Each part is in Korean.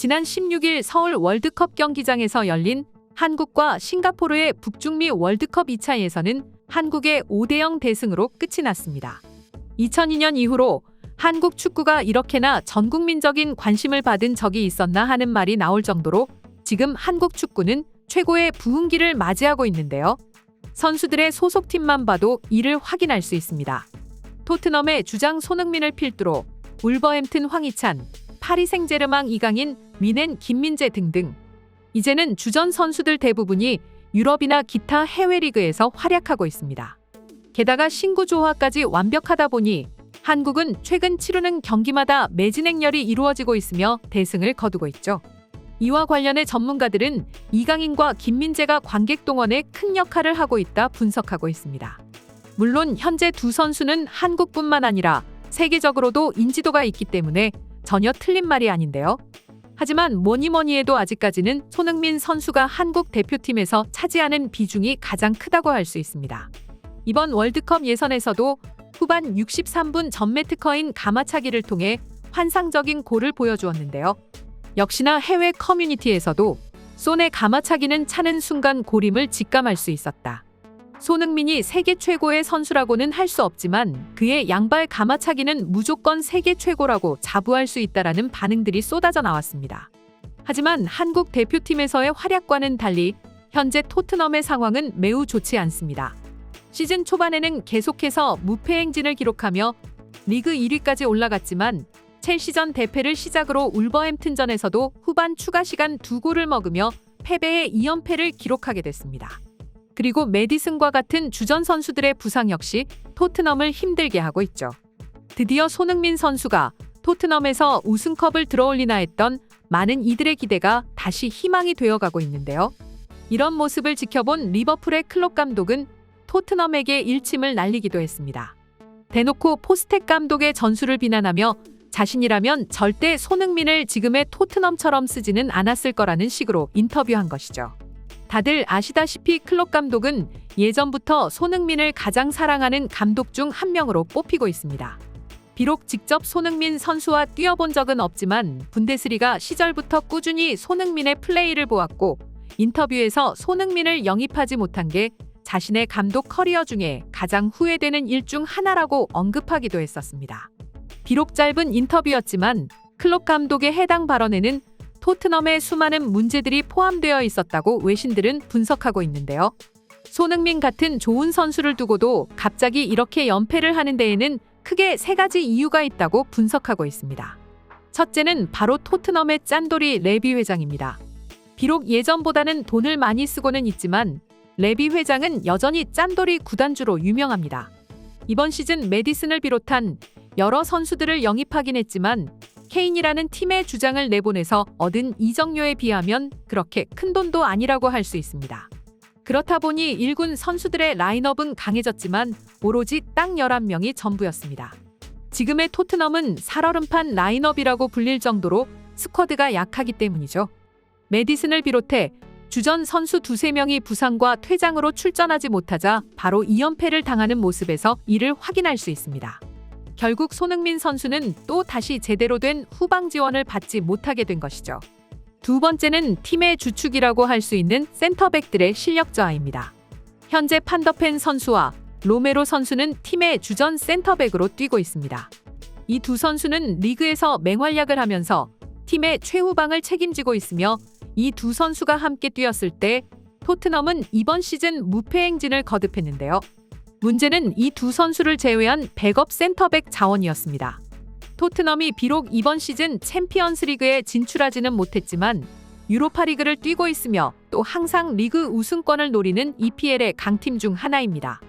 지난 16일 서울 월드컵 경기장에서 열린 한국과 싱가포르의 북중미 월드컵 2차 예선은 한국의 5대0 대승으로 끝이 났습니다. 2002년 이후로 한국 축구가 이렇게나 전국민적인 관심을 받은 적이 있었나 하는 말이 나올 정도로 지금 한국 축구는 최고의 부흥기를 맞이하고 있는데요. 선수들의 소속팀만 봐도 이를 확인할 수 있습니다. 토트넘의 주장 손흥민을 필두로 울버햄튼 황희찬, 파리 생제르맹 이강인, 미넨 김민재 등등 이제는 주전 선수들 대부분이 유럽이나 기타 해외 리그에서 활약하고 있습니다. 게다가 신구 조화까지 완벽하다 보니 한국은 최근 치르는 경기마다 매진행렬이 이루어지고 있으며 대승을 거두고 있죠. 이와 관련해 전문가들은 이강인과 김민재가 관객 동원에 큰 역할을 하고 있다 분석하고 있습니다. 물론 현재 두 선수는 한국뿐만 아니라 세계적으로도 인지도가 있기 때문에 전혀 틀린 말이 아닌데요. 하지만 뭐니 해도 아직까지는 손흥민 선수가 한국 대표팀에서 차지하는 비중이 가장 크다고 할 수 있습니다. 이번 월드컵 예선에서도 후반 63분 전매 특허인 가마차기를 통해 환상적인 골을 보여주었는데요. 역시나 해외 커뮤니티에서도 손에 가마차기는 차는 순간 골임을 직감할 수 있었다. 손흥민이 세계 최고의 선수라고는 할 수 없지만 그의 양발 가마차기는 무조건 세계 최고라고 자부할 수 있다라는 반응들이 쏟아져 나왔습니다. 하지만 한국 대표팀에서의 활약과는 달리 현재 토트넘의 상황은 매우 좋지 않습니다. 시즌 초반에는 계속해서 무패 행진을 기록하며 리그 1위까지 올라갔지만 첼시전 대패를 시작으로 울버햄튼전에서도 후반 추가 시간 2골을 먹으며 패배의 2연패를 기록하게 됐습니다. 그리고 메디슨과 같은 주전 선수들의 부상 역시 토트넘을 힘들게 하고 있죠. 드디어 손흥민 선수가 토트넘에서 우승컵을 들어올리나 했던 많은 이들의 기대가 다시 희망이 되어가고 있는데요. 이런 모습을 지켜본 리버풀의 클롭 감독은 토트넘에게 일침을 날리기도 했습니다. 대놓고 포스텍 감독의 전술을 비난하며 자신이라면 절대 손흥민을 지금의 토트넘처럼 쓰지는 않았을 거라는 식으로 인터뷰한 것이죠. 다들 아시다시피 클롭 감독은 예전부터 손흥민을 가장 사랑하는 감독 중 한 명으로 뽑히고 있습니다. 비록 직접 손흥민 선수와 뛰어본 적은 없지만 분데스리가 시절부터 꾸준히 손흥민의 플레이를 보았고 인터뷰에서 손흥민을 영입하지 못한 게 자신의 감독 커리어 중에 가장 후회되는 일 중 하나라고 언급하기도 했었습니다. 비록 짧은 인터뷰였지만 클롭 감독의 해당 발언에는 토트넘의 수많은 문제들이 포함되어 있었다고 외신들은 분석하고 있는데요. 손흥민 같은 좋은 선수를 두고도 갑자기 이렇게 연패를 하는 데에는 크게 3가지 이유가 있다고 분석하고 있습니다. 첫째는 바로 토트넘의 짠돌이 레비 회장입니다. 비록 예전보다는 돈을 많이 쓰고는 있지만 레비 회장은 여전히 짠돌이 구단주로 유명합니다. 이번 시즌 메디슨을 비롯한 여러 선수들을 영입하긴 했지만 케인이라는 팀의 주장을 내보내서 얻은 이적료에 비하면 그렇게 큰 돈도 아니라고 할 수 있습니다. 그렇다 보니 1군 선수들의 라인업은 강해졌지만 오로지 딱 11명이 전부였습니다. 지금의 토트넘은 살얼음판 라인업이라고 불릴 정도로 스쿼드가 약하기 때문이죠. 메디슨을 비롯해 주전 선수 2-3명이 부상과 퇴장으로 출전하지 못하자 바로 2연패를 당하는 모습에서 이를 확인할 수 있습니다. 결국 손흥민 선수는 또 다시 제대로 된 후방 지원을 받지 못하게 된 것이죠. 두 번째는 팀의 주축이라고 할 수 있는 센터백들의 실력 저하입니다. 현재 판더펜 선수와 로메로 선수는 팀의 주전 센터백으로 뛰고 있습니다. 이 두 선수는 리그에서 맹활약을 하면서 팀의 최후방을 책임지고 있으며 이 두 선수가 함께 뛰었을 때 토트넘은 이번 시즌 무패 행진을 거듭했는데요. 문제는 이 두 선수를 제외한 백업 센터백 자원이었습니다. 토트넘이 비록 이번 시즌 챔피언스리그에 진출하지는 못했지만 유로파리그를 뛰고 있으며 또 항상 리그 우승권을 노리는 EPL의 강팀 중 하나입니다.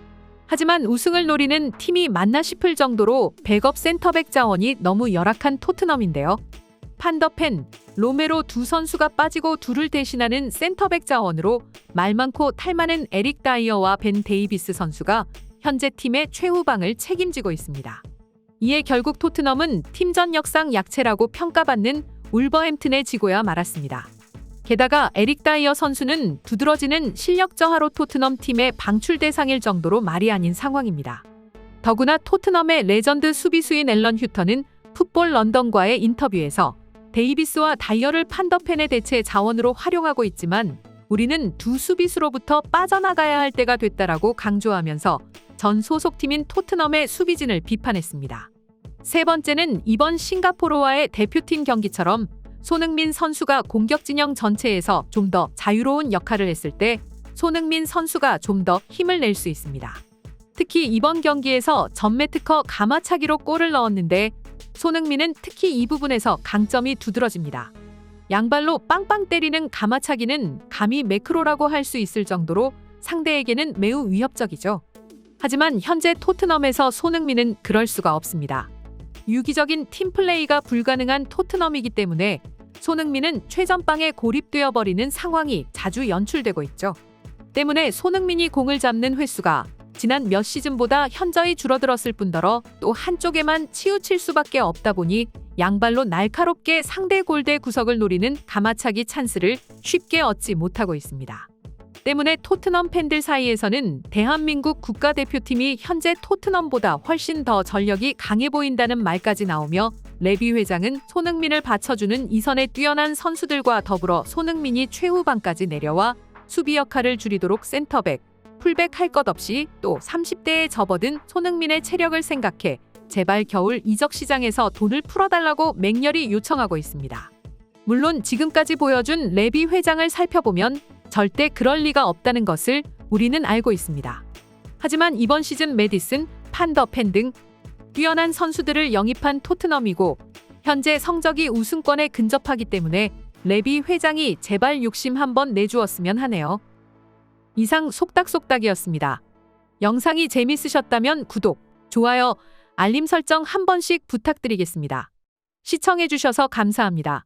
하지만 우승을 노리는 팀이 맞나 싶을 정도로 백업 센터백 자원이 너무 열악한 토트넘인데요. 판더펜, 로메로 두 선수가 빠지고 둘을 대신하는 센터백 자원으로 말 많고 탈 많은 에릭 다이어와 벤 데이비스 선수가 현재 팀의 최후방을 책임지고 있습니다. 이에 결국 토트넘은 팀전 역상 약체라고 평가받는 울버햄튼에 지고야 말았습니다. 게다가 에릭 다이어 선수는 두드러지는 실력 저하로 토트넘 팀의 방출 대상일 정도로 말이 아닌 상황입니다. 더구나 토트넘의 레전드 수비수인 앨런 휴터는 풋볼 런던과의 인터뷰에서 데이비스와 다이어를 판더펜의 대체 자원으로 활용하고 있지만 우리는 두 수비수로부터 빠져나가야 할 때가 됐다라고 강조하면서 전 소속팀인 토트넘의 수비진을 비판했습니다. 세 번째는 이번 싱가포르와의 대표팀 경기처럼 손흥민 선수가 공격 진영 전체에서 좀 더 자유로운 역할을 했을 때 손흥민 선수가 좀 더 힘을 낼 수 있습니다. 특히 이번 경기에서 전매특허 가마차기로 골을 넣었는데 손흥민은 특히 이 부분에서 강점이 두드러집니다. 양발로 빵빵 때리는 가마차기는 감히 매크로라고 할 수 있을 정도로 상대에게는 매우 위협적이죠. 하지만 현재 토트넘에서 손흥민은 그럴 수가 없습니다. 유기적인 팀플레이가 불가능한 토트넘이기 때문에 손흥민은 최전방에 고립되어 버리는 상황이 자주 연출되고 있죠. 때문에 손흥민이 공을 잡는 횟수가 지난 몇 시즌보다 현저히 줄어들었을 뿐더러 또 한쪽에만 치우칠 수밖에 없다 보니 양발로 날카롭게 상대 골대 구석을 노리는 가마차기 찬스를 쉽게 얻지 못하고 있습니다. 때문에 토트넘 팬들 사이에서는 대한민국 국가대표팀이 현재 토트넘보다 훨씬 더 전력이 강해 보인다는 말까지 나오며 레비 회장은 손흥민을 받쳐주는 이선에 뛰어난 선수들과 더불어 손흥민이 최후방까지 내려와 수비 역할을 줄이도록 센터백, 풀백 할 것 없이 또 30대에 접어든 손흥민의 체력을 생각해 제발 겨울 이적 시장에서 돈을 풀어달라고 맹렬히 요청하고 있습니다. 물론 지금까지 보여준 레비 회장을 살펴보면 절대 그럴 리가 없다는 것을 우리는 알고 있습니다. 하지만 이번 시즌 메디슨, 판더펜 등 뛰어난 선수들을 영입한 토트넘이고 현재 성적이 우승권에 근접하기 때문에 레비 회장이 제발 욕심 한번 내주었으면 하네요. 이상 속닥속닥이었습니다. 영상이 재밌으셨다면 구독, 좋아요, 알림 설정 한 번씩 부탁드리겠습니다. 시청해주셔서 감사합니다.